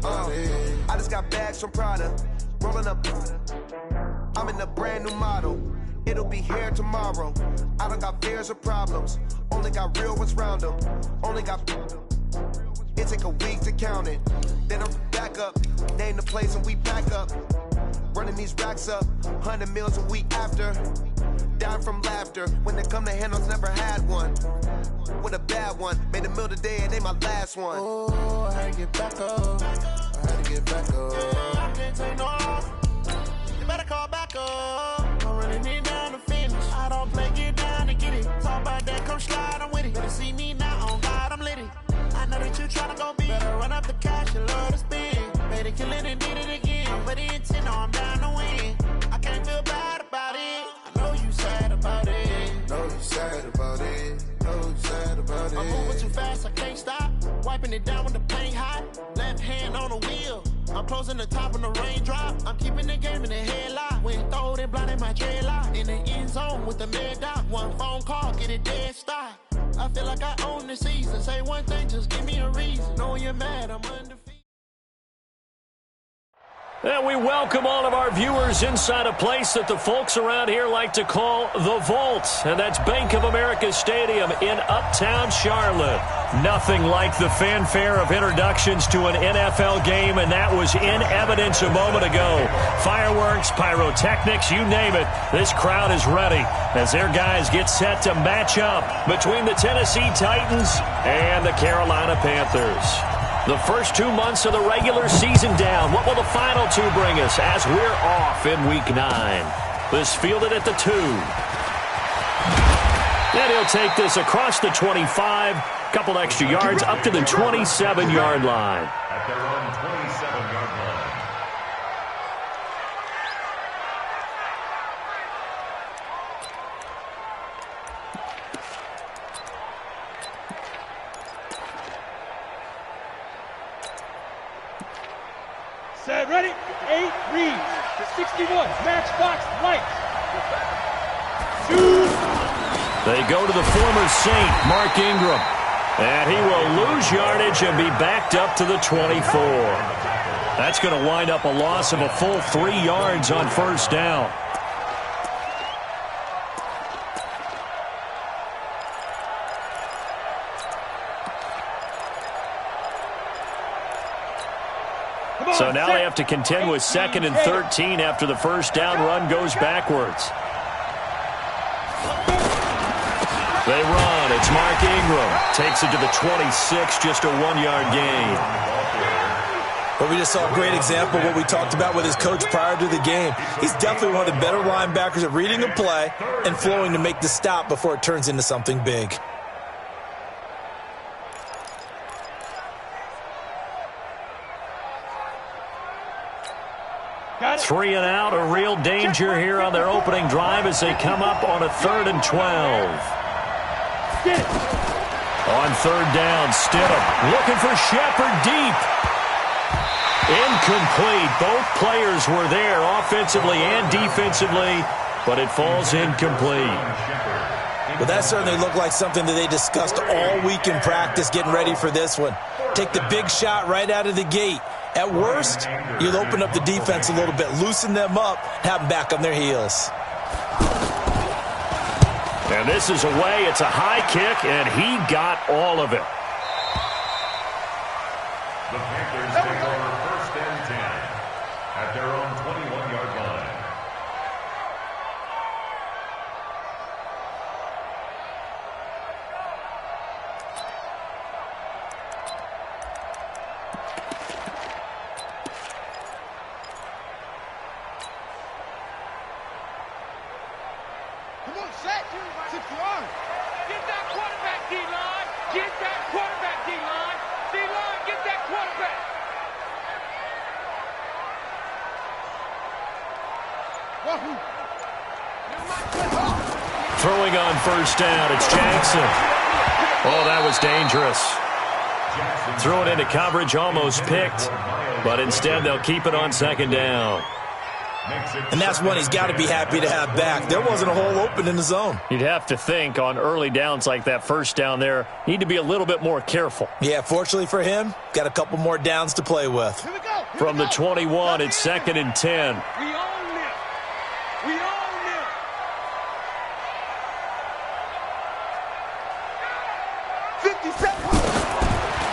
I just got bags from Prada, rolling up. I'm in a brand new model. It'll be here tomorrow. I don't got fears or problems. Only got real ones round them. Only got. It take a week to count it. Then I'm back up. Name the place and we back up. Running these racks up. 100 meals a week after. Down from laughter. When it come to handles, never had one. With a bad one. Made a meal today and they my last one. Oh, I had to get back up. I had to get back up. I can't take no loss. You better call back up. I'm running it down to finish. I don't play, get down to get it. Talk about that, come slide, I'm with it. Better see me now, on God, I'm litty. I know that you tryna go big. Better run up the cash, you love to spend. Better kill it and did it again. I'm with the intent, no, I'm down to win. I can't feel bad about it. I know you sad about it. Know you sad about it. Know you sad about it. I'm moving too fast, I can't stop. Wiping it down with the paint hot. Left hand on the wheel. I'm closing the top on the raindrop. I'm keeping the game in the headlock. When throwed and blinded my dreadlock. In the end zone with the mad dot. One phone call, get it dead stop. I feel like I own the season. Say one thing, just give me a reason. Knowing you're mad, I'm undefeated. And we welcome all of our viewers inside a place that the folks around here like to call the Vault. And that's Bank of America Stadium in Uptown Charlotte. Nothing like the fanfare of introductions to an NFL game, and that was in evidence a moment ago. Fireworks, pyrotechnics, you name it. This crowd is ready as their guys get set to match up between the Tennessee Titans and the Carolina Panthers. The first 2 months of the regular season down. What will the final two bring us as we're off in Week 9? This fielded at the 2. And he'll take this across the 25. Couple extra yards up to the 27-yard line. At their own 27-yard line. Set, ready, 8 reads, the 61, matchbox lights. 2. They go to the former Saint, Mark Ingram. And he will lose yardage and be backed up to the 24. That's going to wind up a loss of a full 3 yards on first down. So now they have to contend with 2nd and 13 after the first down run goes backwards. They run. It's Mark Ingram. Takes it to the 26, just a 1-yard gain. But we just saw a great example of what we talked about with his coach prior to the game. He's definitely one of the better linebackers at reading a play and flowing to make the stop before it turns into something big. Three and out, a real danger here on their opening drive as they come up on a 3rd and 12. On 3rd down, Stidham looking for Shepard deep. Incomplete. Both players were there offensively and defensively, but it falls incomplete. But that certainly looked like something that they discussed all week in practice getting ready for this one. Take the big shot right out of the gate. At worst, you'll open up the defense a little bit, loosen them up, have them back on their heels. And this is away. It's a high kick, and he got all of it. The Panthers take over 1st and 10 at their own 21-yard line. Come on, set. 6 yards. Get that quarterback, D-line. Get that quarterback, D-line. D-line, get that quarterback. Throwing on first down, it's Jackson. Oh, that was dangerous. Throw it into coverage, almost picked, but instead they'll keep it on 2nd down. And that's one he's got to be happy to have back. There wasn't a hole open in the zone. You'd have to think on early downs like that first down there, need to be a little bit more careful. Yeah, fortunately for him, got a couple more downs to play with. From the 21, it's 2nd and 10. We own this. We own this.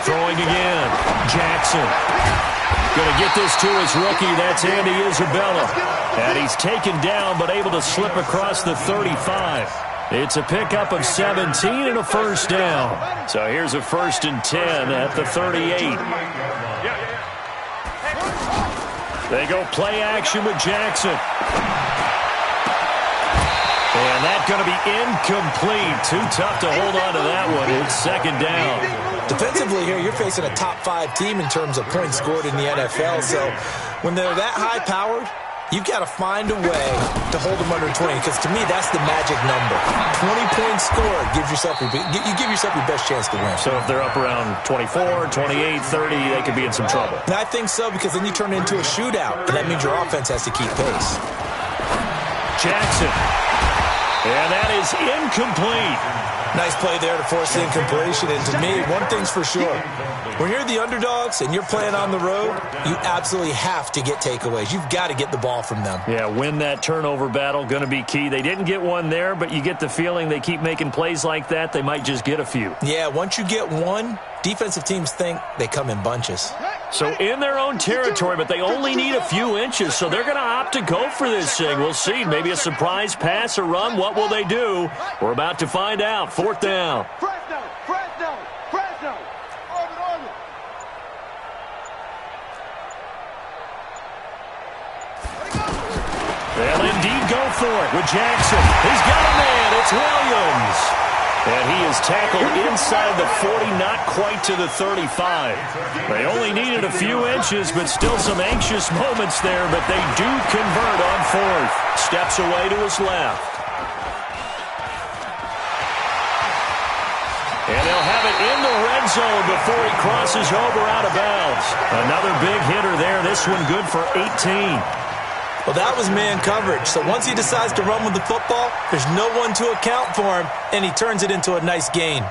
Throwing again. Jackson. Going to get this to his rookie. That's Andy Isabella. And he's taken down but able to slip across the 35. It's a pickup of 17 and a first down. So here's a 1st and 10 at the 38. They go play action with Jackson. And that's going to be incomplete. Too tough to hold on to that one. It's 2nd down. Defensively here, you're facing a top-5 team in terms of points scored in the NFL. So when they're that high-powered, you've got to find a way to hold them under 20, because to me, that's the magic number. 20 points scored gives yourself you give yourself your best chance to win. So if they're up around 24, 28, 30, they could be in some trouble. And I think so, because then you turn it into a shootout, and that means your offense has to keep pace. Jackson. And that is incomplete. Nice play there to force the incompletion. And to me, one thing's for sure. When you're the underdogs and you're playing on the road, you absolutely have to get takeaways. You've got to get the ball from them. Yeah, win that turnover battle, going to be key. They didn't get one there, but you get the feeling they keep making plays like that, they might just get a few. Yeah, once you get one, defensive teams think they come in bunches. So in their own territory, but they only need a few inches, so they're going to opt to go for this thing. We'll see. Maybe a surprise pass or run. What will they do? We're about to find out. 4th down. Fresno. Orbit. They'll indeed go for it with Jackson. He's got a man. It's Williams. And he is tackled inside the 40, not quite to the 35. They only needed a few inches, but still some anxious moments there, but they do convert on 4th. Steps away to his left. And they'll have it in the red zone before he crosses over out of bounds. Another big hitter there. This one good for 18. Well, that was man coverage. So once he decides to run with the football, there's no one to account for him, and he turns it into a nice gain.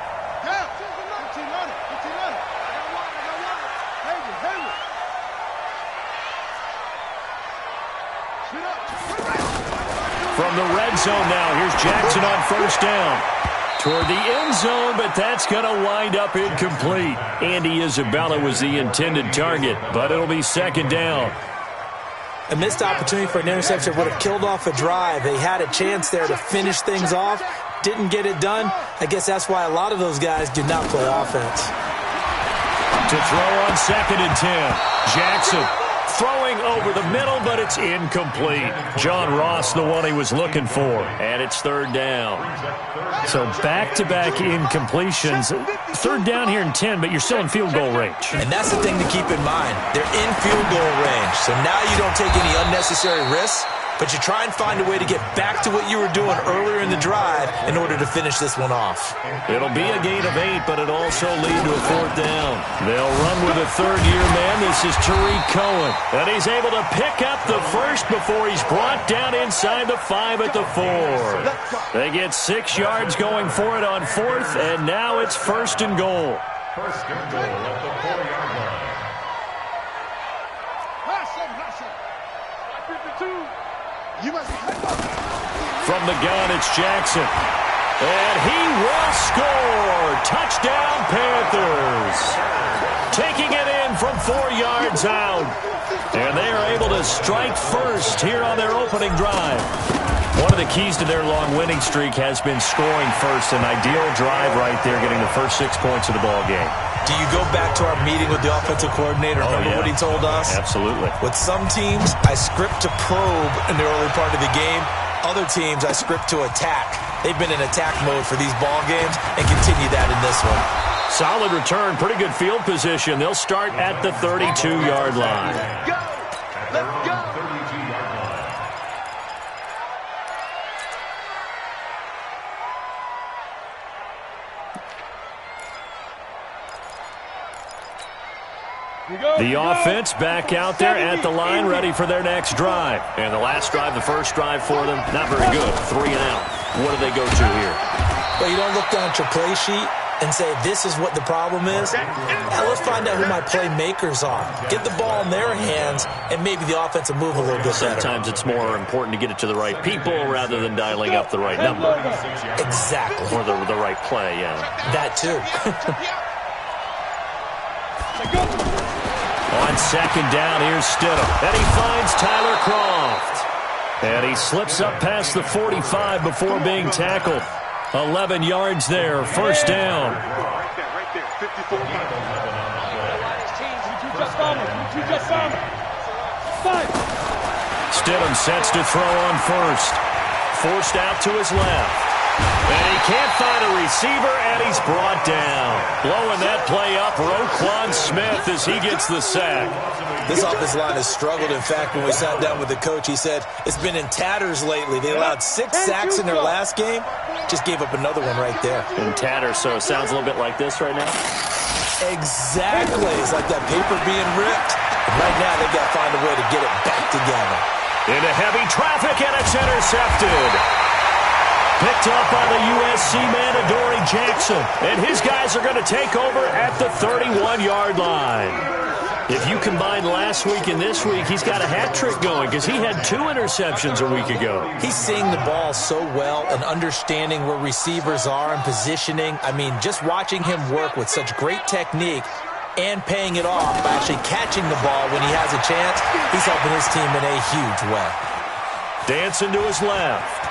From the red zone now, here's Jackson on 1st down. Toward the end zone, but that's going to wind up incomplete. Andy Isabella was the intended target, but it'll be 2nd down. A missed opportunity for an interception would have killed off a drive. They had a chance there to finish things off. Didn't get it done. I guess that's why a lot of those guys do not play offense. To throw on 2nd and 10. Jackson throwing over the middle, but it's incomplete. John Ross, the one he was looking for. And it's 3rd down. So back-to-back incompletions. 3rd down here in 10, but you're still in field goal range. And that's the thing to keep in mind. They're in field goal range. So now you don't take any unnecessary risks, but you try and find a way to get back to what you were doing earlier in the drive in order to finish this one off. It'll be a gain of 8, but it'll also lead to a 4th down. They'll run with a 3rd-year man. This is Tariq Cohen. And he's able to pick up the first before he's brought down inside the 5 at the 4. They get 6 yards going for it on 4th, and now it's 1st and goal. 1st and goal at the 4-yard line. From the gun, it's Jackson. And he will score. Touchdown, Panthers. Taking it in from 4 yards out. And they are able to strike first here on their opening drive. One of the keys to their long winning streak has been scoring first. An ideal drive right there, getting the first 6 points of the ball game. Do you go back to our meeting with the offensive coordinator? Remember what he told us? Absolutely. With some teams, I script to probe in the early part of the game. Other teams, I script to attack. They've been in attack mode for these ball games and continue that in this one. Solid return, pretty good field position. They'll start at the 32-yard line. Go! Let's go! The offense back out there at the line, ready for their next drive. And the last drive, the first drive for them, not very good. 3 and out. What do they go to here? Well, you don't look down at your play sheet and say, this is what the problem is. Now let's find out who my playmakers are. Get the ball in their hands, and maybe the offense will move a little bit better. Sometimes it's more important to get it to the right people rather than dialing up the right number. Exactly. Or the right play, yeah. That too. On second down, here's Stidham. And he finds Tyler Croft. And he slips up past the 45 before being tackled. 11 yards there, first down. Right there, 54. Stidham sets to throw on first. Forced out to his left. And he can't find a receiver, and he's brought down. Blowing that play up, Roquan Smith as he gets the sack. This offensive line has struggled. In fact, when we sat down with the coach, he said it's been in tatters lately. They allowed 6 sacks in their last game. Just gave up another one right there. In tatters, so it sounds a little bit like this right now? Exactly. It's like that paper being ripped. And right now, they've got to find a way to get it back together. Into heavy traffic, and it's intercepted. Picked up by the USC man, Adoree Jackson. And his guys are going to take over at the 31-yard line. If you combine last week and this week, he's got a hat trick going because he had 2 interceptions a week ago. He's seeing the ball so well and understanding where receivers are and positioning. I mean, just watching him work with such great technique and paying it off by actually catching the ball when he has a chance, he's helping his team in a huge way. Dancing to his left.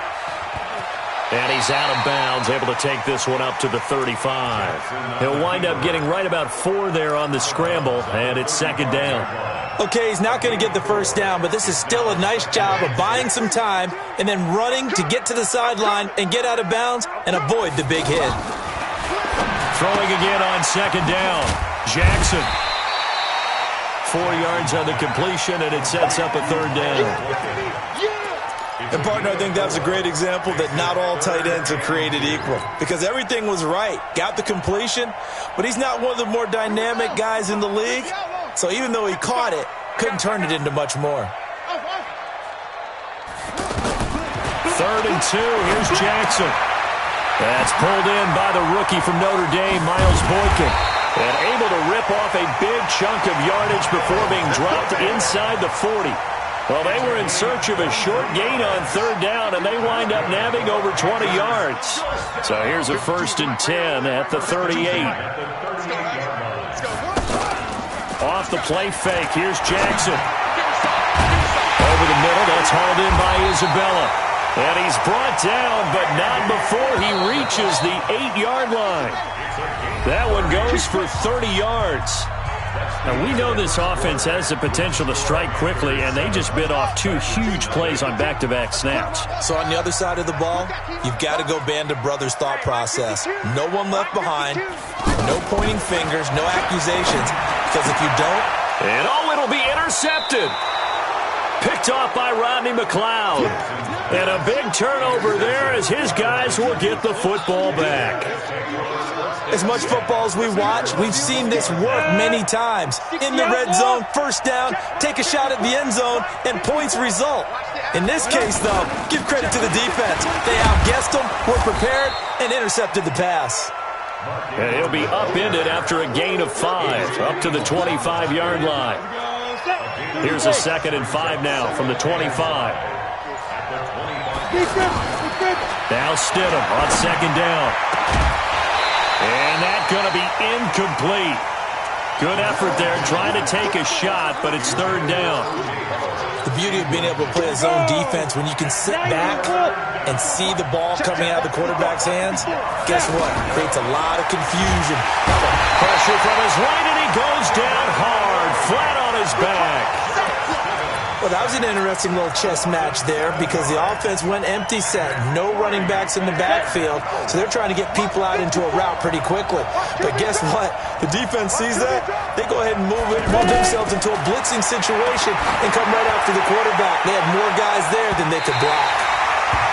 And he's out of bounds, able to take this one up to the 35. He'll wind up getting right about 4 there on the scramble, and it's second down. Okay, he's not going to get the first down, but this is still a nice job of buying some time and then running to get to the sideline and get out of bounds and avoid the big hit. Throwing again on second down. Jackson. 4 yards on the completion, and it sets up a third down. And, partner, I think that was a great example that not all tight ends are created equal because everything was right. Got the completion, but he's not one of the more dynamic guys in the league. So even though he caught it, couldn't turn it into much more. 3rd and 2. Here's Jackson. That's pulled in by the rookie from Notre Dame, Miles Boykin. And able to rip off a big chunk of yardage before being dropped inside the 40. Well, they were in search of a short gain on 3rd down, and they wind up nabbing over 20 yards. So here's a 1st and 10 at the 38. Off the play fake, here's Jackson. Over the middle, that's hauled in by Isabella. And he's brought down, but not before he reaches the 8-yard line. That one goes for 30 yards. Now, we know this offense has the potential to strike quickly, and they just bit off 2 huge plays on back-to-back snaps. So on the other side of the ball, you've got to go band of brothers thought process. No one left behind, no pointing fingers, no accusations, because if you don't... And it'll be intercepted. Picked off by Rodney McLeod. And a big turnover there as his guys will get the football back. As much football as we watch, we've seen this work many times. In the red zone, first down, take a shot at the end zone, and points result. In this case, though, give credit to the defense. They outguessed them, were prepared, and intercepted the pass. And he'll be upended after a gain of 5, up to the 25-yard line. Here's a 2nd and 5 now from the 25. Now Stidham on 2nd down. And that's going to be incomplete. Good effort there, trying to take a shot, but it's 3rd down. The beauty of being able to play a zone defense when you can sit back and see the ball coming out of the quarterback's hands, guess what? Creates a lot of confusion. Pressure from his right, and he goes down hard, flat on his back. Well, that was an interesting little chess match there because the offense went empty set. No running backs in the backfield, so they're trying to get people out into a route pretty quickly. But guess what? The defense sees that. They go ahead and move themselves into a blitzing situation and come right after the quarterback. They had more guys there than they could block.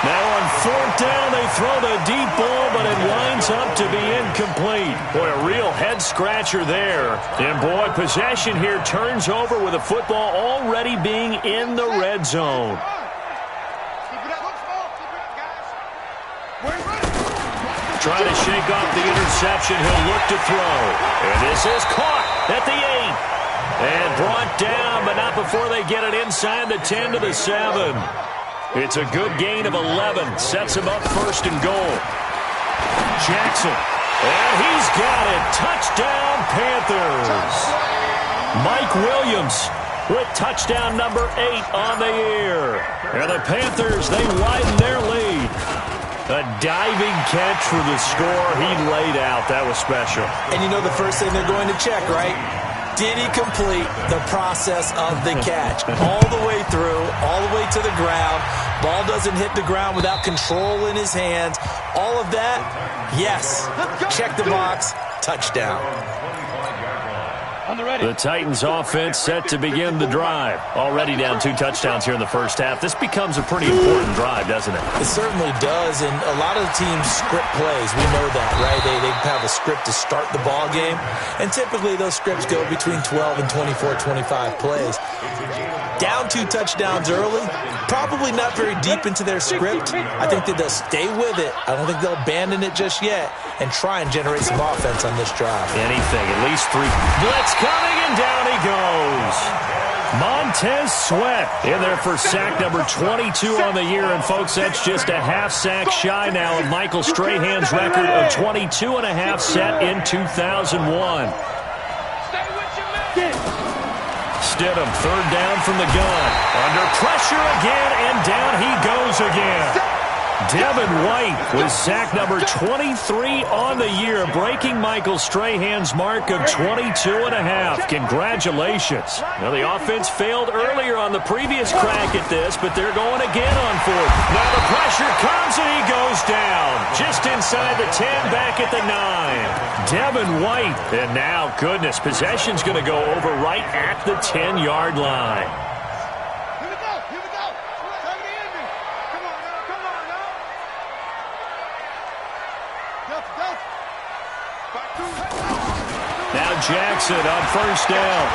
Now on 4th down, they throw the deep ball, but it winds up to be incomplete. Boy, a real head-scratcher there. And, boy, possession here turns over with the football already being in the red zone. Trying to shake off the interception. He'll look to throw. And this is caught at the 8. And brought down, but not before they get it inside the 10 to the 7. It's a good gain of 11. Sets him up 1st and goal. Jackson. And he's got it. Touchdown, Panthers. Mike Williams with touchdown number 8 on the year. And the Panthers, they widen their lead. A diving catch for the score. He laid out. That was special. And you know the first thing they're going to check, right? Did he complete the process of the catch? All the way through, all the way to the ground. Ball doesn't hit the ground without control in his hands. All of that, yes. Check the box. Touchdown. The Titans offense set to begin the drive. Already down 2 touchdowns here in the first half. This becomes a pretty important drive, doesn't it? It certainly does, and a lot of the teams script plays. We know that, right? They have a script to start the ball game, and typically those scripts go between 12 and 24, 25 plays. Down 2 touchdowns early, probably not very deep into their script. I think that they'll stay with it. I don't think they'll abandon it just yet and try and generate some offense on this drive. Anything, at least 3. Blitz coming, and down he goes. Montez Sweat in there for sack number 22 on the year. And, folks, that's just a half sack shy now of Michael Strahan's record of 22 and a half set in 2001. Stidham, 3rd down from the gun. Under pressure again, and down he goes again. Devin White with sack number 23 on the year, breaking Michael Strahan's mark of 22 and a half. Congratulations. Now, the offense failed earlier on the previous crack at this, but they're going again on 4th. Now the pressure comes, and he goes down. Just inside the 10, back at the 9. Devin White. And now, goodness, possession's going to go over right at the 10-yard line. Now Jackson on 1st down.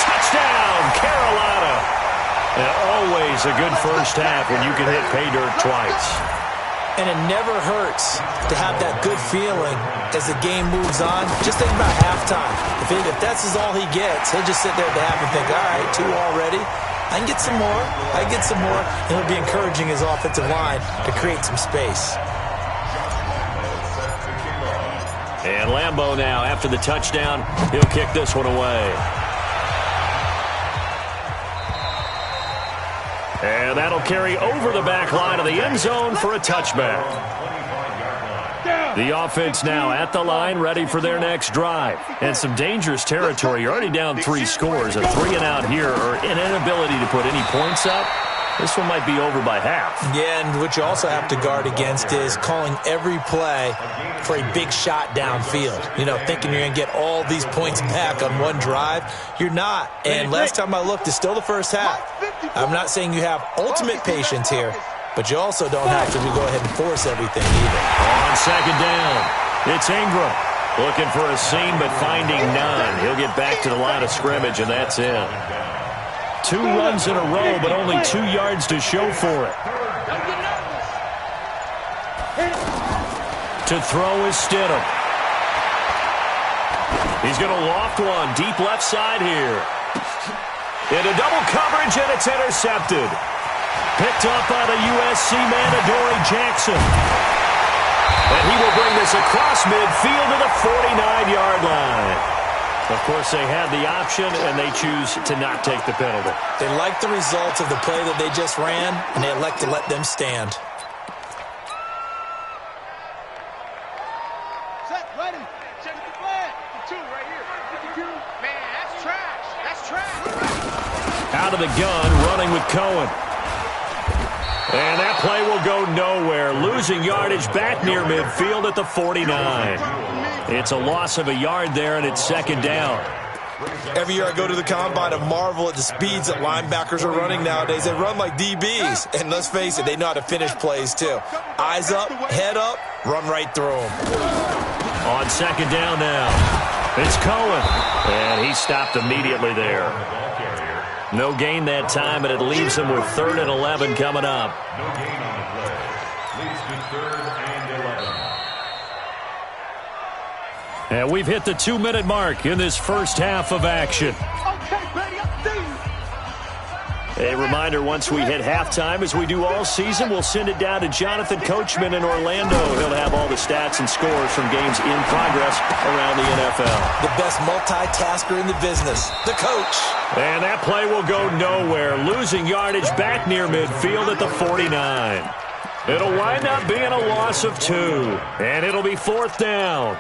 Touchdown, Carolina. And always a good first half when you can hit pay dirt twice. And it never hurts to have that good feeling as the game moves on. Just think about halftime. If that's all he gets, he'll just sit there at the half and think, all right, 2 already. I can get some more. I can get some more. And he'll be encouraging his offensive line to create some space. And Lambeau now, after the touchdown, he'll kick this one away. And that'll carry over the back line of the end zone for a touchback. The offense now at the line, ready for their next drive. And some dangerous territory. You're already down 3 scores. A 3-and-out here, or an inability to put any points up. This one might be over by half. Yeah, and what you also have to guard against is calling every play for a big shot downfield. You know, thinking you're going to get all these points back on one drive. You're not. And last time I looked, it's still the first half. I'm not saying you have ultimate patience here, but you also don't have to go ahead and force everything either. On 2nd down, it's Ingram. Looking for a seam, but finding none. He'll get back to the line of scrimmage, and that's it. 2 runs in a row, but only 2 yards to show for it. To throw is Stidham. He's going to loft one deep left side here. Into double coverage, and it's intercepted. Picked up by the USC man, Adoree Jackson. And he will bring this across midfield to the 49-yard line. Of course, they had the option, and they choose to not take the penalty. They like the results of the play that they just ran, and they elect to let them stand. Set, ready. Check the flag. 52 right here. 52. Man, that's trash. That's trash. Out of the gun, running with Cohen. And that play will go nowhere. Losing yardage back near midfield at the 49. It's a loss of a yard there, and it's 2nd down. Every year I go to the combine and marvel at the speeds that linebackers are running nowadays. They run like DBs. And let's face it, they know how to finish plays too. Eyes up, head up, run right through them. On second down now, it's Cohen. And he stopped immediately there. No gain that time, and it leaves him with 3rd and 11 coming up. No gain on the play. Leads to 3rd and 11. And we've hit the 2-minute mark in this first half of action. A reminder, once we hit halftime, as we do all season, we'll send it down to Jonathan Coachman in Orlando. He'll have all the stats and scores from games in progress around the NFL. The best multitasker in the business, the coach. And that play will go nowhere, losing yardage back near midfield at the 49. It'll wind up being a loss of 2, and it'll be 4th down.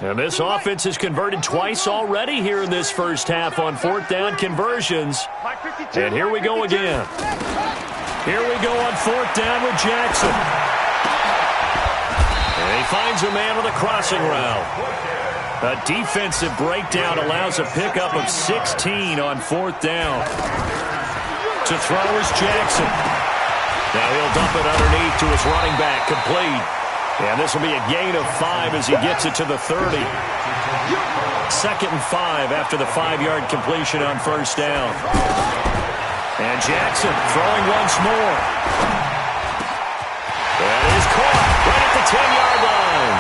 And this offense has converted twice already here in this first half on 4th down conversions. And here we go again. Here we go on 4th down with Jackson. And he finds a man on the crossing route. A defensive breakdown allows a pickup of 16 on 4th down. To throw is Jackson. Now he'll dump it underneath to his running back, complete. And this will be a gain of 5 as he gets it to the 30. 2nd and 5 after the 5-yard completion on 1st down. And Jackson throwing once more. That is caught right at the 10-yard line.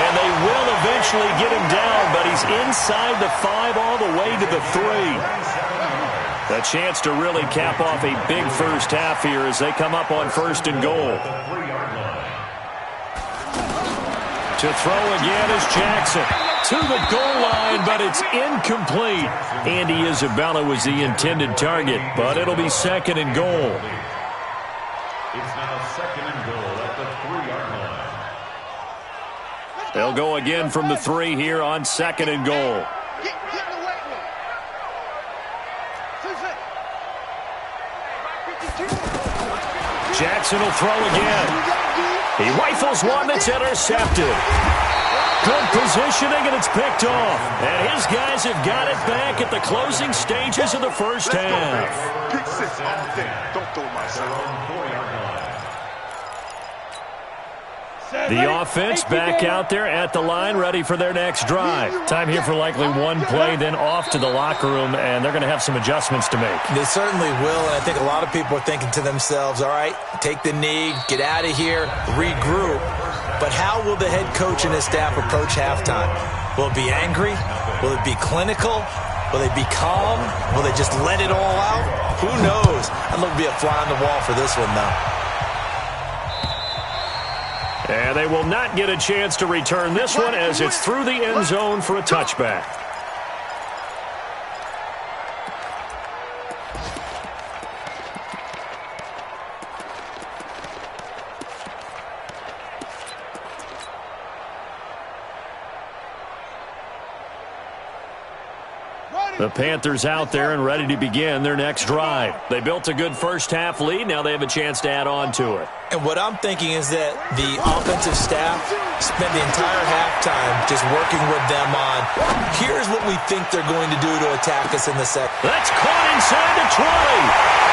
And they will eventually get him down, but he's inside the 5 all the way to the 3. A chance to really cap off a big first half here as they come up on 1st and goal. To throw again is Jackson. To the goal line, but it's incomplete. Andy Isabella was the intended target, but it'll be 2nd and goal. It's now 2nd and goal at the 3-yard line. They'll go again from the 3 here on 2nd and goal. Jackson will throw again. He rifles one that's intercepted. Good positioning, and it's picked off. And his guys have got it back at the closing stages of the first half. Pick 6 all day. Don't throw my side. The offense back out there at the line, ready for their next drive. Time here for likely one play, then off to the locker room, and they're going to have some adjustments to make. They certainly will, and I think a lot of people are thinking to themselves, all right, take the knee, get out of here, regroup. But how will the head coach and his staff approach halftime? Will it be angry? Will it be clinical? Will they be calm? Will they just let it all out? Who knows? I'd love to be a fly on the wall for this one, though. And they will not get a chance to return this one as it's through the end zone for a touchback. The Panthers out there and ready to begin their next drive. They built a good first half lead. Now they have a chance to add on to it. And what I'm thinking is that the offensive staff spent the entire halftime just working with them on, here's what we think they're going to do to attack us in the second. That's caught inside the 20.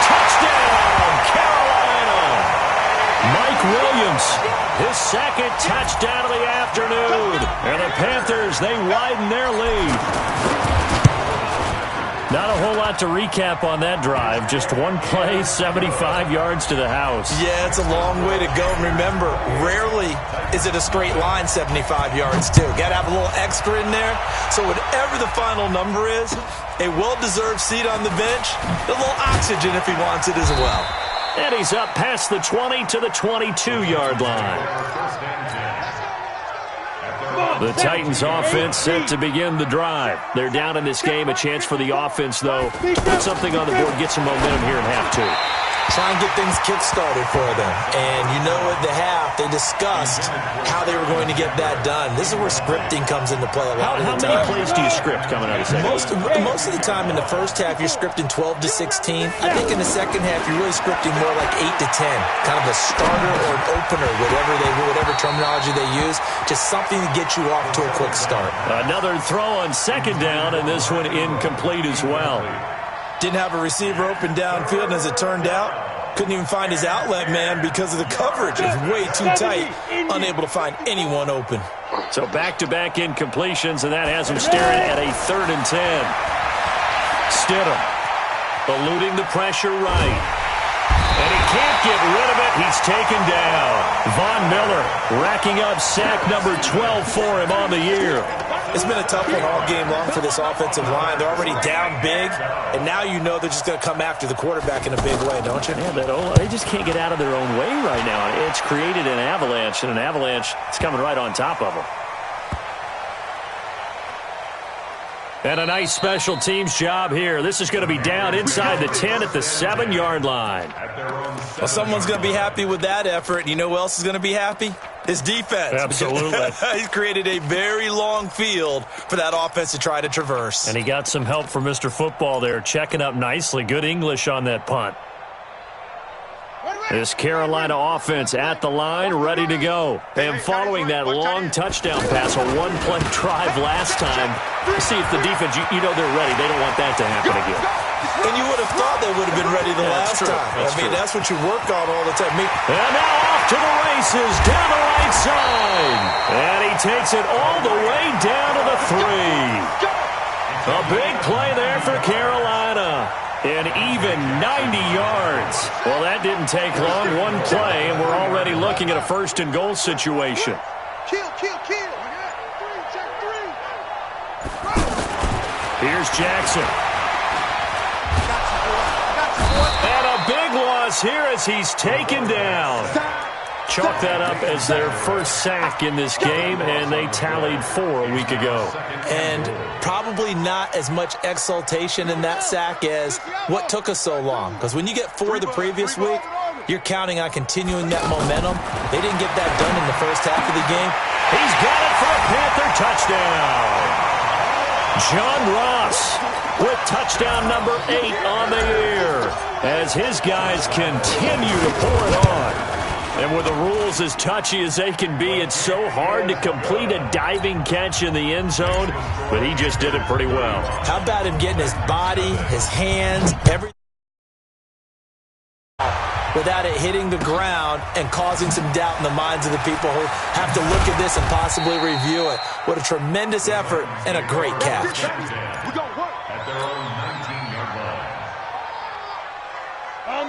Touchdown, Carolina. Mike Williams, his 2nd touchdown of the afternoon. And the Panthers, they widen their lead. Not a whole lot to recap on that drive. Just one play, 75 yards to the house. Yeah, it's a long way to go. Remember, rarely is it a straight line 75 yards, too. Got to have a little extra in there. So whatever the final number is, a well-deserved seat on the bench, a little oxygen if he wants it as well. And he's up past the 20 to the 22-yard line. The Titans offense set to begin the drive. They're down in this game. A chance for the offense, though. Put something on the board, get some momentum here in half 2. try and get things kick-started for them. And you know at the half, they discussed how they were going to get that done. This is where scripting comes into play a lot of the time. How many plays do you script coming out of the second? Most of the time in the first half, you're scripting 12 to 16. I think in the second half, you're really scripting more like 8 to 10. Kind of a starter or an opener, whatever terminology they use. Just something to get you off to a quick start. Another throw on second down, and this one incomplete as well. Didn't have a receiver open downfield, and as it turned out, couldn't even find his outlet man because of the coverage. It was way too tight, unable to find anyone open. So back-to-back incompletions, and that has him staring at a 3rd and 10. Stidham eluding the pressure right. And he can't get rid of it. He's taken down. Von Miller racking up sack number 12 for him on the year. It's been a tough one all game long for this offensive line. They're already down big, and now you know they're just going to come after the quarterback in a big way, don't you? Yeah, they just can't get out of their own way right now. It's created an avalanche, and an avalanche is coming right on top of them. And a nice special teams job here. This is going to be down inside the 10 at the 7-yard line. Well, someone's going to be happy with that effort. You know who else is going to be happy? His defense. Absolutely. He's created a very long field for that offense to try to traverse. And he got some help from Mr. Football there, checking up nicely. Good English on that punt. This Carolina offense at the line, ready to go. And following that long touchdown pass, a one-play drive last time, see if the defense, you know they're ready. They don't want that to happen again. And you would have thought they would have been ready the last time. That's what you work on all the time. And now off to the races, down the right side. And he takes it all the way down to the 3. A big play there for Carolina. An even 90 yards. Well, that didn't take long. One play, and we're already looking at a 1st and goal situation. Kill. Here's Jackson. And a big loss here as he's taken down. Chalk that up as their first sack in this game, and they tallied 4 a week ago. And probably not as much exultation in that sack as what took us so long. Because when you get 4 the previous week, you're counting on continuing that momentum. They didn't get that done in the first half of the game. He's got it for a Panther touchdown. John Ross with touchdown number 8 on the year as his guys continue to pour it on. And with the rules as touchy as they can be, it's so hard to complete a diving catch in the end zone, but he just did it pretty well. How about him getting his body, his hands, everything without it hitting the ground and causing some doubt in the minds of the people who have to look at this and possibly review it. What a tremendous effort and a great catch.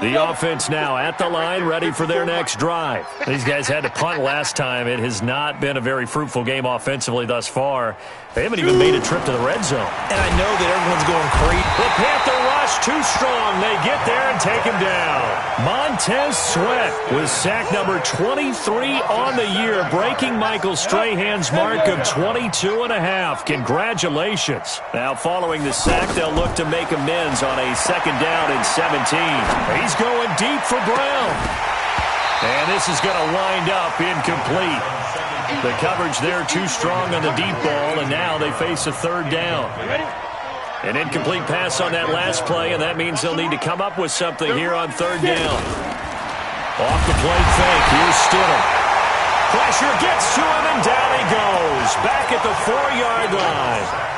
The offense now at the line, ready for their next drive. These guys had to punt last time. It has not been a very fruitful game offensively thus far. They haven't even made a trip to the red zone. And I know that everyone's going crazy. The Panther rush too strong. They get there and take him down. Montez Sweat with sack number 23 on the year, breaking Michael Strahan's mark of 22.5. Congratulations. Now following the sack, they'll look to make amends on a 2nd down and 17. He's going deep for Brown. And this is going to wind up incomplete. The coverage there too strong on the deep ball, and now they face a 3rd down. An incomplete pass on that last play, and that means they'll need to come up with something here on 3rd down. Off the plate fake, here's Stidham. Pressure gets to him, and down he goes. Back at the 4-yard line.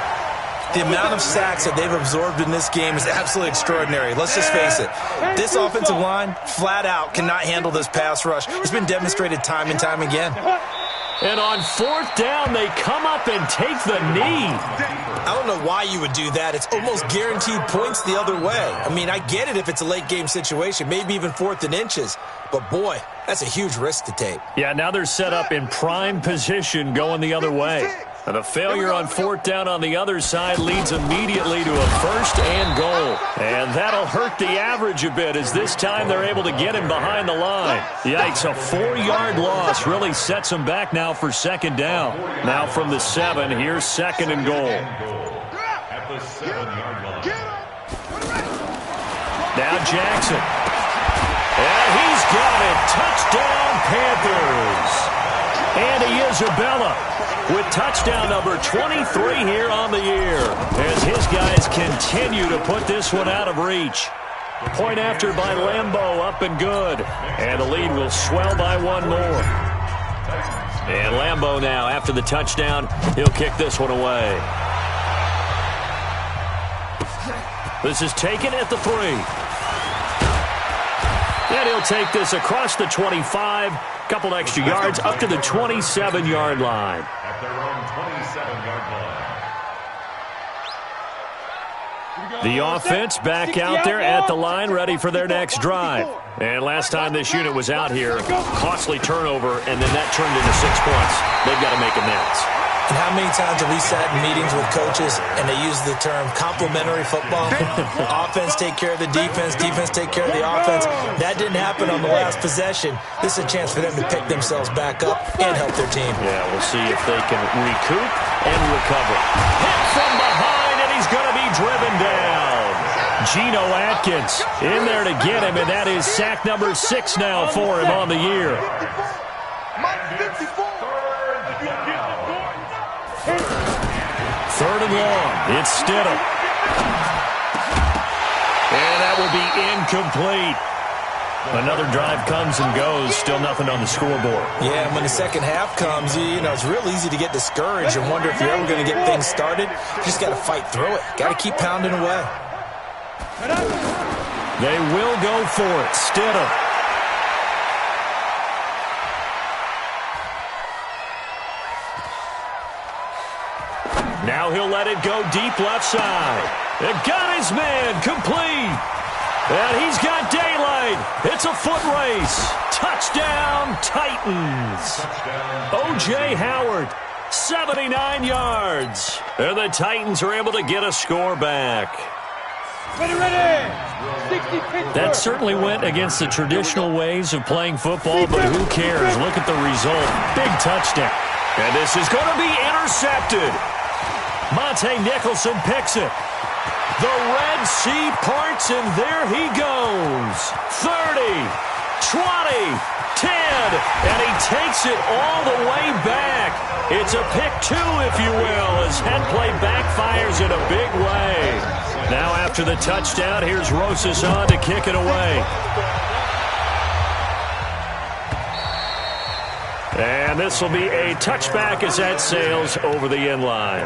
The amount of sacks that they've absorbed in this game is absolutely extraordinary. Let's just face it. This offensive line, flat out, cannot handle this pass rush. It's been demonstrated time and time again. And on 4th down, they come up and take the knee. I don't know why you would do that. It's almost guaranteed points the other way. I mean, I get it if it's a late game situation, maybe even 4th and inches. But, boy, that's a huge risk to take. Yeah, now they're set up in prime position going the other way. And the failure on 4th down on the other side leads immediately to a 1st and goal. And that'll hurt the average a bit as this time they're able to get him behind the line. Yikes, a 4-yard loss really sets them back now for 2nd down. Now from the 7, here's 2nd and goal. At the 7-yard line. Now Jackson. got it. Touchdown, Panthers. Andy Isabella with touchdown number 23 here on the year as his guys continue to put this one out of reach. Point after by Lambeau, up and good. And the lead will swell by one more. And Lambeau now, after the touchdown, he'll kick this one away. This is taken at the 3. And he'll take this across the 25. Couple extra yards up to the 27-yard line. At their own 27-yard line. The offense back out there at the line, ready for their next drive. And last time this unit was out here, costly turnover, and then that turned into 6 points. They've got to make amends. And how many times have we sat in meetings with coaches and they use the term complementary football? Offense take care of the defense, defense take care of the offense. That didn't happen on the last possession. This is a chance for them to pick themselves back up and help their team. Yeah, we'll see if they can recoup and recover. Hit from behind, and he's going to be driven down. Geno Atkins in there to get him, and that is sack number 6 now for him on the year. Third and long. It's Stidham. And that will be incomplete. Another drive comes and goes. Still nothing on the scoreboard. Yeah, and when the second half comes, you know, it's real easy to get discouraged and wonder if you're ever going to get things started. You just got to fight through it. Got to keep pounding away. They will go for it. Stidham. Now he'll let it go deep left side. It got his man complete. And he's got daylight. It's a foot race. Touchdown, Titans. O.J. Howard, 79 yards. And the Titans are able to get a score back. That certainly went against the traditional ways of playing football, but who cares? Look at the result. Big touchdown. And this is going to be intercepted. Monte Nicholson picks it. The Red Sea parts, and there he goes. 30, 20, 10, and he takes it all the way back. It's a pick 2, if you will, as head play backfires in a big way. Now after the touchdown, here's Rosas on to kick it away. And this will be a touchback as that sails over the end line.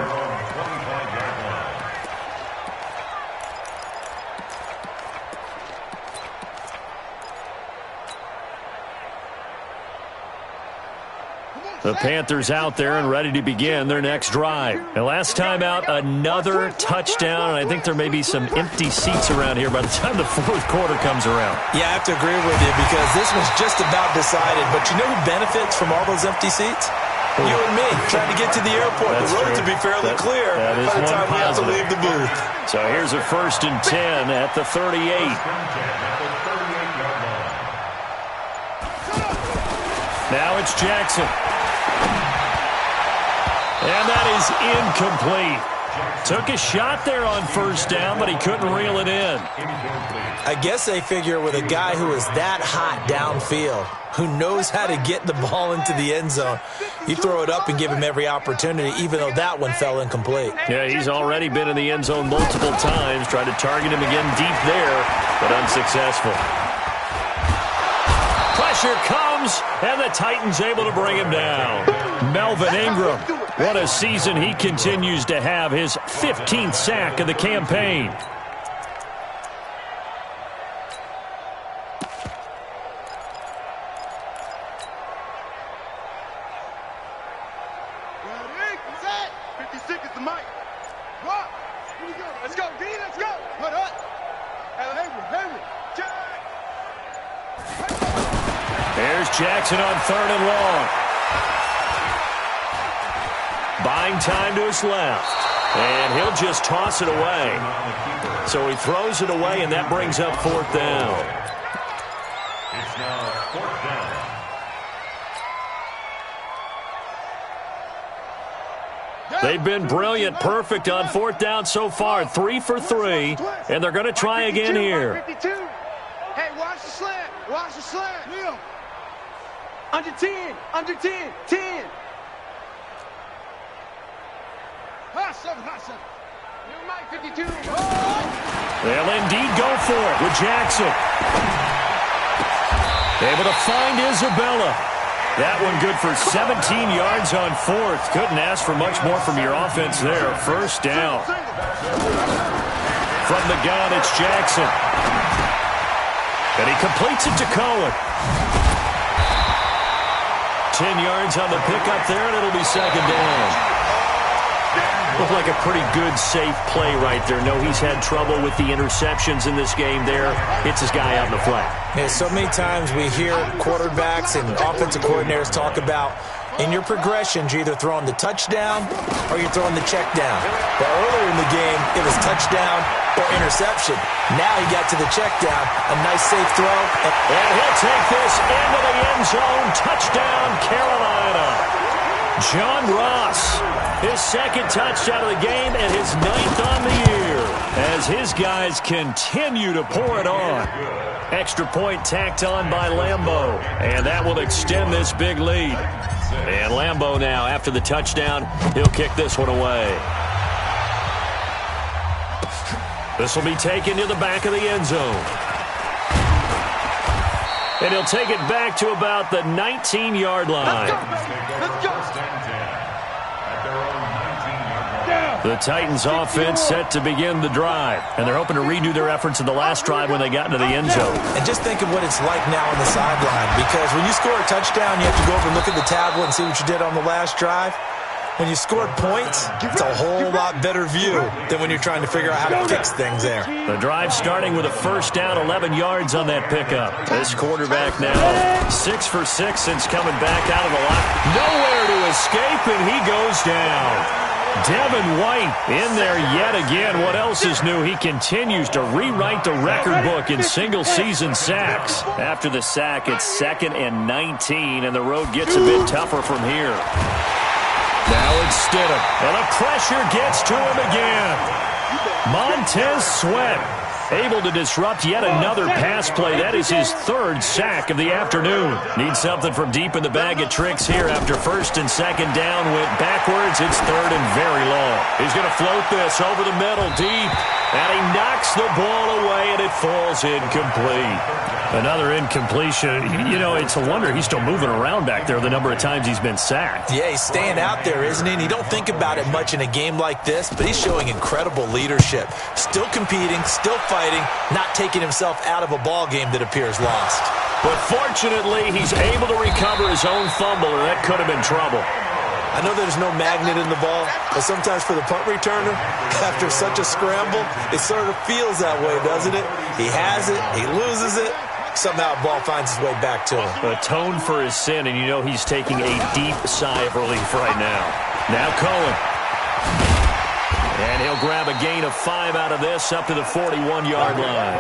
The Panthers out there and ready to begin their next drive. And last time out, another touchdown, and I think there may be some empty seats around here by the time the fourth quarter comes around. Yeah, I have to agree with you because this one's just about decided. But you know who benefits from all those empty seats? You and me, trying to get to the airport. That's the road true. to be fairly clear that is by the time we have to positive. leave the booth. So here's a 1st and 10 at the 38. Now it's Jackson. And that is incomplete. Took a shot there on 1st down, but he couldn't reel it in. I guess they figure with a guy who is that hot downfield, who knows how to get the ball into the end zone, you throw it up and give him every opportunity, even though that one fell incomplete. Yeah, he's already been in the end zone multiple times. Tried to target him again deep there, but unsuccessful. Pressure comes, and the Titans able to bring him down. Melvin Ingram, what a season he continues to have, his 15th sack of the campaign. Set. 56 is the mic. Rock. Here we go. Let's go, D. Let's go. Put up. Henry. Jack. There's Jackson on 3rd and long. Buying time to his left. And he'll just toss it away. So he throws it away, and that brings up 4th down. It's now 4th down. They've been brilliant, perfect on 4th down so far. 3 for 3, and they're going to try again here. 52. Hey, watch the slant. Watch the slant. Yeah. Under 10. Under 10. 10. Hot 7. Hot 7. New Mike 52. They'll indeed go for it with Jackson. Able to find Isabella. That one good for 17 yards on fourth. Couldn't ask for much more from your offense there. First down. From the gun, it's Jackson. And he completes it to Cohen. 10 yards on the pickup there, and it'll be second down. Looked like a pretty good, safe play right there. No, he's had trouble with the interceptions in this game there. Hits his guy out in the flat. Yeah, so many times we hear quarterbacks and offensive coordinators talk about in your progressions, you're either throwing the touchdown or you're throwing the check down. But earlier in the game, it was touchdown or interception. Now he got to the check down. A nice, safe throw. And he'll take this into the end zone. Touchdown, Carolina. John Ross, his second touchdown of the game and his 9th on the year as his guys continue to pour it on. Extra point tacked on by Lambeau, and that will extend this big lead. And Lambeau now, after the touchdown, he'll kick this one away. This will be taken to the back of the end zone. And he'll take it back to about the 19-yard line. Let's go. The Titans offense set to begin the drive, and they're hoping to redo their efforts in the last drive when they got into the end zone. And just think of what it's like now on the sideline, because when you score a touchdown, you have to go over and look at the tablet and see what you did on the last drive. When you scored points, it's a whole lot better view than when you're trying to figure out how to fix things there. The drive starting with a first down, 11 yards on that pickup. This quarterback now 6 for 6 since coming back out of the lock. Nowhere to escape, and he goes down. Devin White in there yet again. What else is new? He continues to rewrite the record book in single-season sacks. After the sack, it's 2nd and 19, and the road gets a bit tougher from here. Now it's Stidham, and the pressure gets to him again. Montez Sweat able to disrupt yet another pass play. That is his 3rd sack of the afternoon. Needs something from deep in the bag of tricks here after 1st and 2nd down. Went backwards. It's 3rd and very long. He's going to float this over the middle deep. And he knocks the ball away, and it falls incomplete. Another incompletion. You know, it's a wonder he's still moving around back there the number of times he's been sacked. Yeah, he's staying out there, isn't he? And you don't think about it much in a game like this, but he's showing incredible leadership. Still competing, still fighting, not taking himself out of a ball game that appears lost. But fortunately, he's able to recover his own fumble, or that could have been trouble. I know there's no magnet in the ball, but sometimes for the punt returner, after such a scramble, it sort of feels that way, doesn't it? He has it, he loses it, somehow the ball finds its way back to him. Atone for his sin, and you know he's taking a deep sigh of relief right now. Now Cohen. And he'll grab a gain of 5 out of this up to the 41-yard line.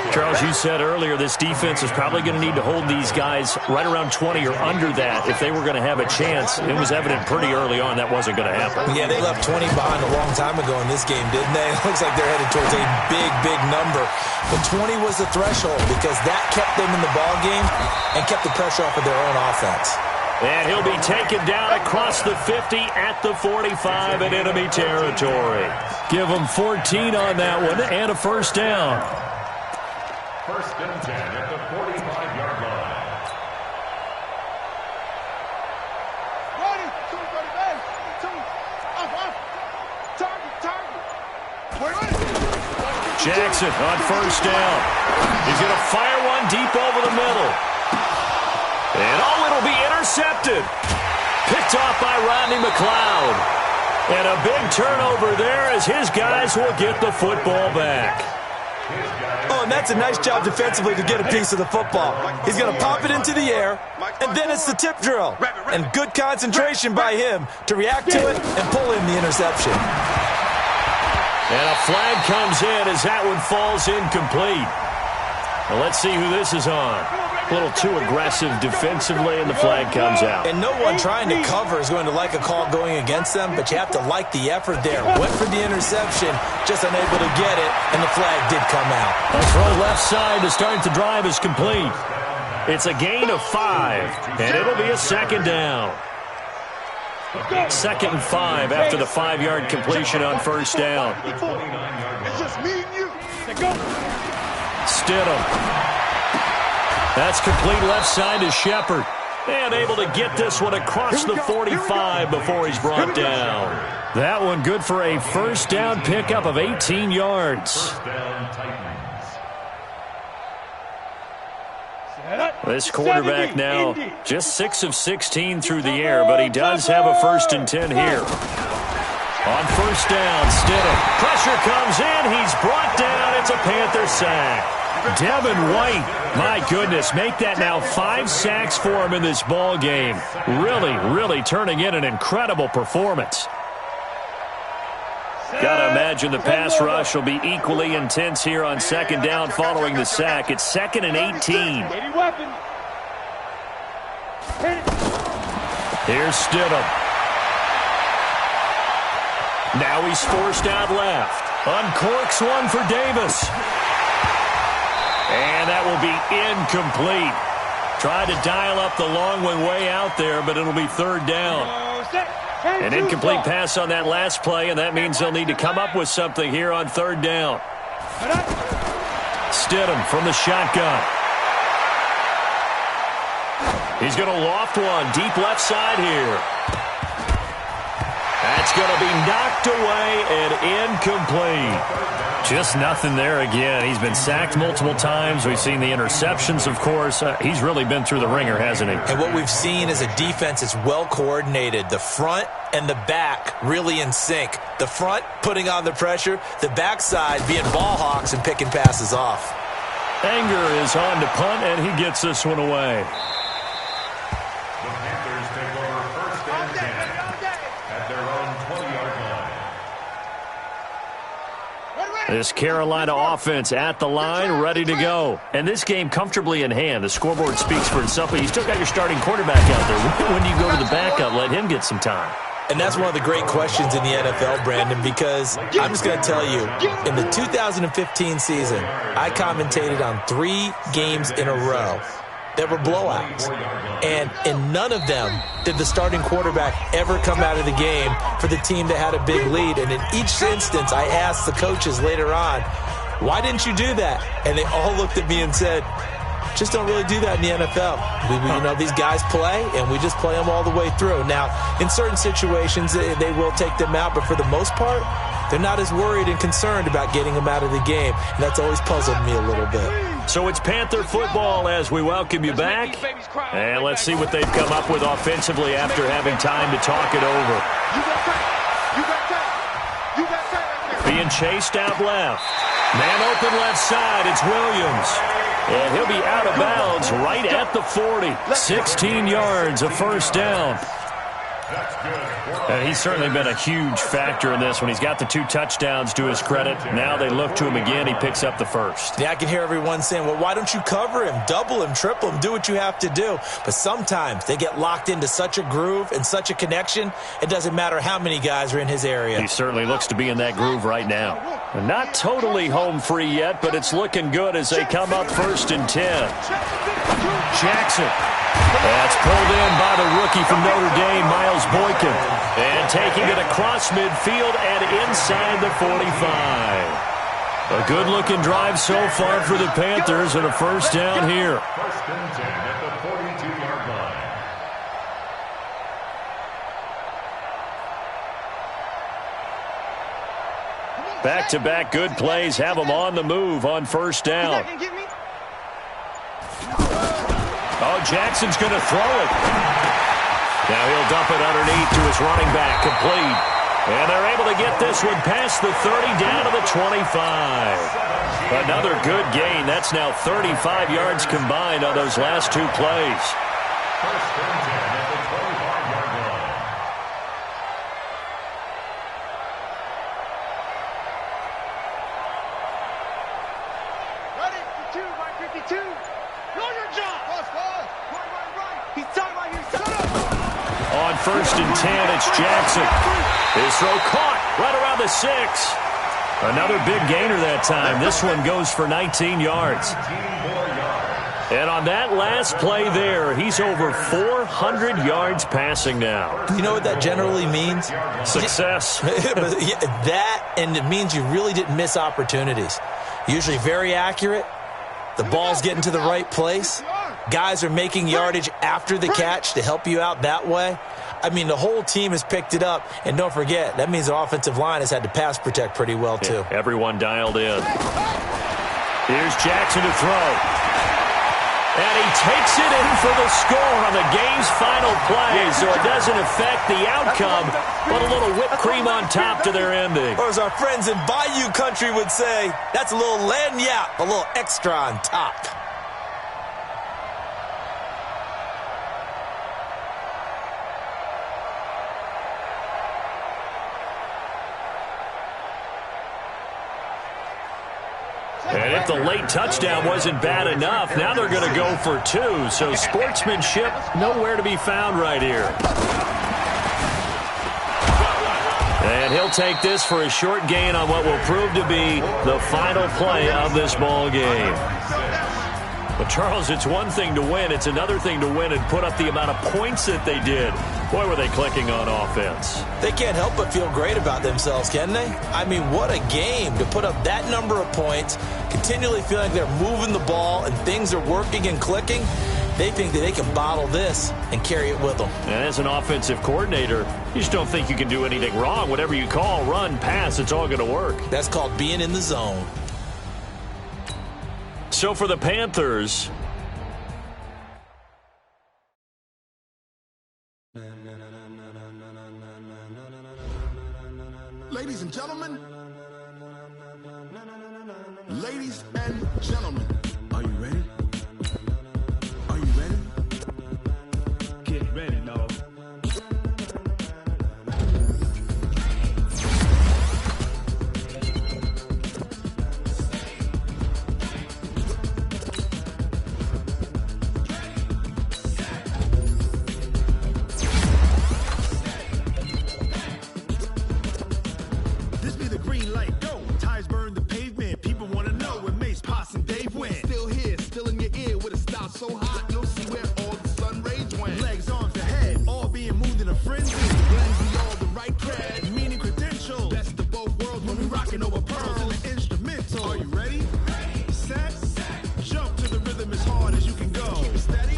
Charles, you said earlier this defense is probably going to need to hold these guys right around 20 or under that if they were going to have a chance. It was evident pretty early on that wasn't going to happen. Yeah, they left 20 behind a long time ago in this game, didn't they? It looks like they're headed towards a big, big number. But 20 was the threshold because that kept them in the ball game and kept the pressure off of their own offense. And he'll be taken down across the 50 at the 45 in enemy territory. Give him 14 on that one and a first down. 1st and 10 at the 45-yard line. Ready. 2 Jackson on first down. He's going to fire one deep over the middle. And it'll be intercepted. Picked off by Rodney McLeod. And a big turnover there as his guys will get the football back. Oh, and that's a nice job defensively to get a piece of the football. He's going to pop it into the air, and then it's the tip drill. And good concentration by him to react to it and pull in the interception. And a flag comes in as that one falls incomplete. Well, let's see who this is on. A little too aggressive defensively, and the flag comes out. And no one trying to cover is going to like a call going against them, but you have to like the effort there. Went for the interception, just unable to get it, and the flag did come out. A throw left side to start the drive is complete. It's a gain of 5, and it'll be a second down. 2nd and 5 after the 5-yard completion on first down. It's just me and you. Go. Stidham. That's complete left side to Shepard. And able to get this one across the 45 before he's brought down. That one good for a first down pickup of 18 yards. This quarterback now just 6 of 16 through the air, but he does have a 1st and 10 here. On first down, Stidham. Pressure comes in. He's brought down. It's a Panther sack. Devin White, my goodness, make that now 5 sacks for him in this ball game. Really turning in an incredible performance. Gotta imagine the pass rush will be equally intense here on second down following the sack. It's 2nd and 18. Here's Stidham. Now he's forced out left. Uncorks one for Davis. And that will be incomplete. Tried to dial up the long one way out there, but it'll be 3rd down. An incomplete pass on that last play, and that means they'll need to come up with something here on 3rd down. Stidham from the shotgun. He's going to loft one deep left side here. That's going to be knocked away and incomplete. Just nothing there again. He's been sacked multiple times. We've seen the interceptions, of course. He's really been through the ringer, hasn't he? And what we've seen is a defense that's well coordinated. The front and the back really in sync. The front putting on the pressure, the backside being ball hawks and picking passes off. Anger is on to punt, and he gets this one away. The Panthers take over 1st and 10 at their own 20-yard line. This Carolina offense at the line, ready to go. And this game comfortably in hand. The scoreboard speaks for itself, but you still got your starting quarterback out there. When do you go to the backup, let him get some time? And that's one of the great questions in the NFL, Brandon, because I'm just going to tell you, in the 2015 season, I commentated on 3 games in a row that were blowouts. And in none of them did the starting quarterback ever come out of the game for the team that had a big lead. And in each instance, I asked the coaches later on, why didn't you do that? And they all looked at me and said, just don't really do that in the NFL. These guys play, and we just play them all the way through. Now, in certain situations, they will take them out, but for the most part, they're not as worried and concerned about getting them out of the game. And that's always puzzled me a little bit. So it's Panther football as we welcome you back. And let's see what they've come up with offensively after having time to talk it over. Being chased out left. Man open left side, it's Williams. And he'll be out of bounds right at the 40. 16 yards, a first down. And he's certainly been a huge factor in this one. He's got the 2 touchdowns to his credit. Now they look to him again. He picks up the first. Yeah, I can hear everyone saying, well, why don't you cover him, double him, triple him, do what you have to do. But sometimes they get locked into such a groove and such a connection, it doesn't matter how many guys are in his area. He certainly looks to be in that groove right now. Not totally home free yet, but it's looking good as they come up 1st and 10. Jackson. That's pulled in by the rookie from Notre Dame, Miles Boykin. And taking it across midfield and inside the 45. A good-looking drive so far for the Panthers and a first down here. 1st and 10 at the 42-yard line. Back-to-back good plays have them on the move on first down. Oh, Jackson's going to throw it. Now he'll dump it underneath to his running back, complete. And they're able to get this one past the 30 down to the 25. Another good gain. That's now 35 yards combined on those last 2 plays. 1st and 10 at the 25-yard line. Ready for 2 by 52. Know your job. He's talking like he's shut up. On 1st and 10, it's Jackson. His throw caught right around the 6. Another big gainer that time. This one goes for 19 yards. And on that last play there, he's over 400 yards passing now. You know what that generally means? Success. That, and it means you really didn't miss opportunities. Usually very accurate. The ball's getting to the right place. Guys are making yardage after the catch to help you out that way. I mean, the whole team has picked it up. And don't forget, that means the offensive line has had to pass protect pretty well, too. Yeah, everyone dialed in. Here's Jackson to throw. And he takes it in for the score on the game's final play, so it doesn't affect the outcome, but a little whipped cream on top to their ending. Or as our friends in Bayou Country would say, that's a little lagniappe, a little extra on top. And if the late touchdown wasn't bad enough, now they're going to go for 2. So sportsmanship nowhere to be found right here. And he'll take this for a short gain on what will prove to be the final play of this ball game. But, Charles, it's one thing to win. It's another thing to win and put up the amount of points that they did. Boy, were they clicking on offense. They can't help but feel great about themselves, can they? I mean, what a game to put up that number of points, continually feeling like they're moving the ball and things are working and clicking. They think that they can bottle this and carry it with them. And as an offensive coordinator, you just don't think you can do anything wrong. Whatever you call, run, pass, it's all going to work. That's called being in the zone. So for the Panthers, Ladies and gentlemen, are you ready? Are you ready? Get ready, dog. This be the green light, go. Tires burn the pavement. People want to know where Mace, Potts, and Dave went. Still here, still in your ear with a style so hot, you'll see where all the sun rays went. Legs, arms, and head, all being moved in a frenzy. Blends me all the right cred, meaning credentials. Best of both worlds when we rocking over pearls and the instrumental. Are you ready? Ready. Set. Jump to the rhythm as hard as you can go. Keep it steady.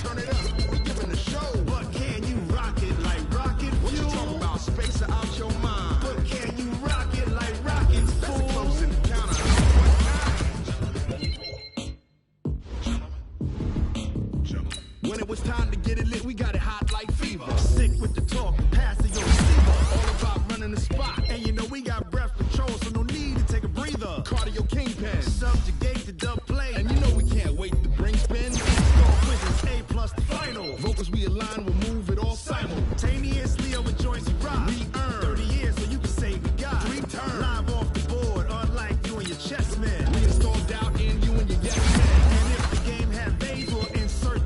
Turn it up. We're giving a show. But can you rock it like rocket fuel? What you talking about? Space out your mind. But can you rock it like rockets full? That's close in the counter. When it was time to get it lit, we got it hot like fever. Sick with the talk, pass to your receiver. All about running the spot. And you know we got breath control, so no need to take a breather. Cardio kingpin, subjugate the dub play. And you know we can't wait to bring spin. Install quizzes, A+ the final. Vocals we align, we'll move it all simultaneously over joints we rock. We earn 30 years, so you can say we got 3 turns. Live off the board, unlike you and your chess man. We install doubt in you and your yes man. And if the game had veins, we'll insert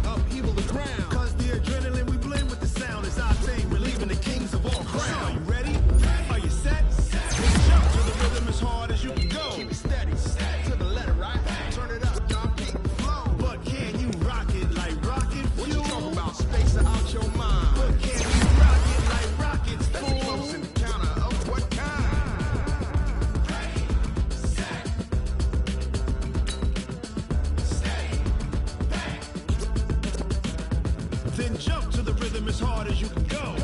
upheaval the ground. Cause the adrenaline we blend with the sound is our thing. We're leaving the kings of all crowns. Are you ready? Are you set? Jump to the rhythm as hard as you can go. Keep it steady. To the letter, right? Turn it up, y'all keep the flow. But can you rock it like rocket fuel? What you talking about? Space out your mind. But can you rock it like rockets full? That's close in the counter of what kind? Then jump to the rhythm as hard as you can go.